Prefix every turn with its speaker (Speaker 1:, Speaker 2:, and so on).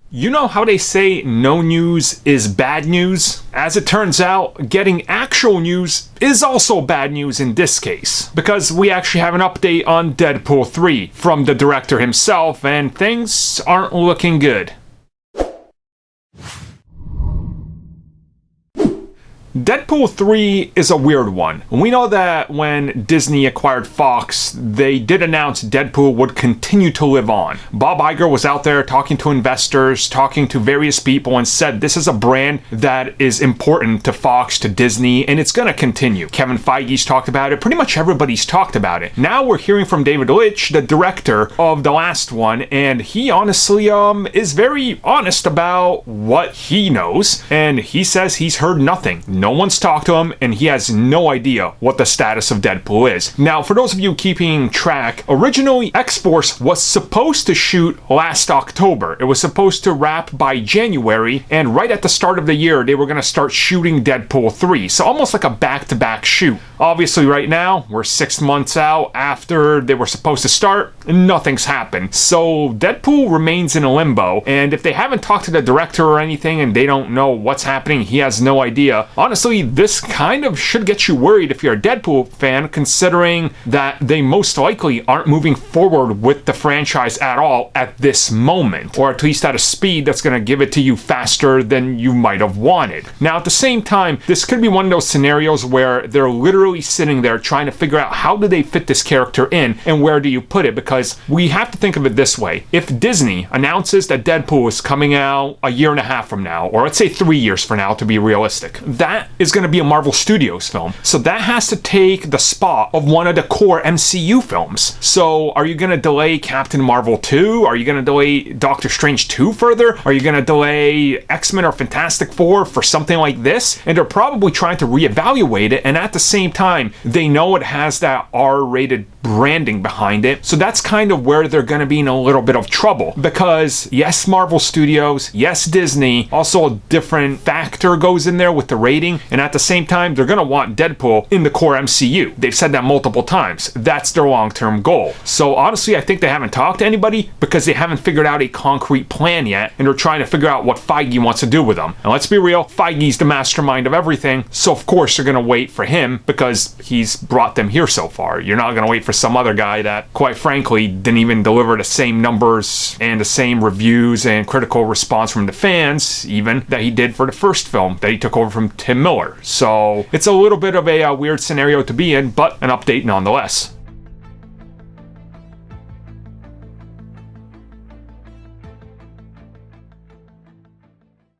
Speaker 1: You know how they say no news is bad news? As it turns out, getting actual news is also bad news in this case, because we actually have an update on Deadpool 3 from the director himself, and things aren't looking good. Deadpool 3 is a weird one. We know that when Disney acquired Fox, they did announce Deadpool would continue to live on. Bob Iger was out there talking to investors, talking to various people, and said this is a brand that is important to Fox, to Disney, and it's gonna continue. Kevin Feige's talked about it, pretty much everybody's talked about it. Now we're hearing from David Leitch, the director of the last one, and he honestly is very honest about what he knows, and he says he's heard nothing. No one's talked to him, and he has no idea what the status of Deadpool is. Now, for those of you keeping track, originally X-Force was supposed to shoot last October. It was supposed to wrap by January, and right at the start of the year, they were going to start shooting Deadpool 3. So almost like a back-to-back shoot. Obviously, right now, we're 6 months out after they were supposed to start, and nothing's happened. So Deadpool remains in limbo, and if they haven't talked to the director or anything, and they don't know what's happening, he has no idea. Honestly, this kind of should get you worried if you're a Deadpool fan, considering that they most likely aren't moving forward with the franchise at all at this moment, or at least at a speed that's going to give it to you faster than you might have wanted. Now, at the same time, this could be one of those scenarios where they're literally sitting there trying to figure out how do they fit this character in and where do you put it, because we have to think of it this way. If Disney announces that Deadpool is coming out a year and a half from now, or let's say 3 years from now to be realistic, that is going to be a Marvel Studios film. So that has to take the spot of one of the core MCU films. So are you going to delay Captain Marvel 2? Are you going to delay Doctor Strange 2 further? Are you going to delay X-Men or Fantastic Four for something like this? And they're probably trying to reevaluate it, and at the same time, they know it has that R-rated branding behind it. So that's kind of where they're going to be in a little bit of trouble, because yes, Marvel Studios, yes, Disney, also a different factor goes in there with the rating, and at the same time, they're going to want Deadpool in the core MCU. They've said that multiple times. That's their long-term goal. So honestly, I think they haven't talked to anybody because they haven't figured out a concrete plan yet, and they're trying to figure out what Feige wants to do with them. And let's be real, Feige's the mastermind of everything, so of course they're going to wait for him because he's brought them here so far. You're not going to wait for some other guy that, quite frankly, didn't even deliver the same numbers and the same reviews and critical response from the fans, even, that he did for the first film that he took over from Tim Miller. So it's a little bit of a weird scenario to be in, but an update nonetheless.